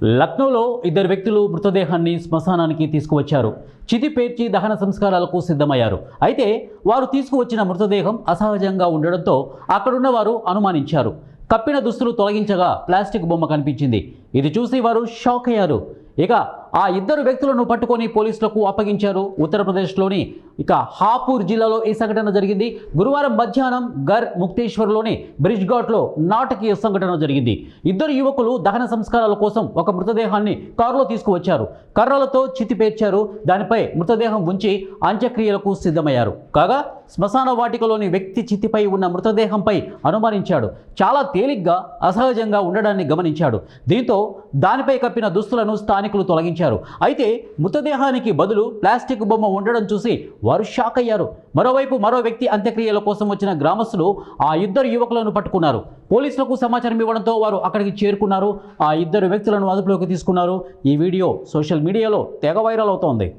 లక్నోలో ఇద్దరు వ్యక్తులు మృతదేహాన్ని శ్మశానానికి తీసుకువచ్చారు. చితి పేర్చి దహన సంస్కారాలకు సిద్ధమయ్యారు. అయితే వారు తీసుకువచ్చిన మృతదేహం అసహజంగా ఉండడంతో అక్కడున్న వారు అనుమానించారు. కప్పిన దుస్తులు తొలగించగా ప్లాస్టిక్ బొమ్మ కనిపించింది. ఇది చూసి వారు షాక్ అయ్యారు. ఇక ఆ ఇద్దరు వ్యక్తులను పట్టుకొని పోలీసులకు అప్పగించారు. ఉత్తరప్రదేశ్లోని హాపూర్ జిల్లాలో ఈ సంఘటన జరిగింది. గురువారం మధ్యాహ్నం గర్ ముక్తేశ్వర్లోని బ్రిడ్జ్ ఘాట్లో నాటకీయ సంఘటన జరిగింది. ఇద్దరు యువకులు దహన సంస్కారాల కోసం ఒక మృతదేహాన్ని కారులో తీసుకువచ్చారు. కర్రలతో చితి పేర్చారు. దానిపై మృతదేహం ఉంచి అంత్యక్రియలకు సిద్ధమయ్యారు. కాగా శ్మశాన వాటికలోని వ్యక్తి చితిపై ఉన్న మృతదేహంపై అనుమానించాడు. చాలా తేలిగ్గా అసహజంగా ఉండడాన్ని గమనించాడు. దీంతో దానిపై కప్పిన దుస్తులను స్థానికులు తొలగించారు. అయితే మృతదేహానికి బదులు ప్లాస్టిక్ బొమ్మ ఉండడం చూసి వారు షాక్ అయ్యారు. మరోవైపు మరో వ్యక్తి అంత్యక్రియల కోసం వచ్చిన గ్రామస్తులు ఆ ఇద్దరు యువకులను పట్టుకున్నారు. పోలీసులకు సమాచారం ఇవ్వడంతో వారు అక్కడికి చేరుకున్నారు. ఆ ఇద్దరు వ్యక్తులను అదుపులోకి తీసుకున్నారు. ఈ వీడియో సోషల్ మీడియాలో తెగ వైరల్ అవుతోంది.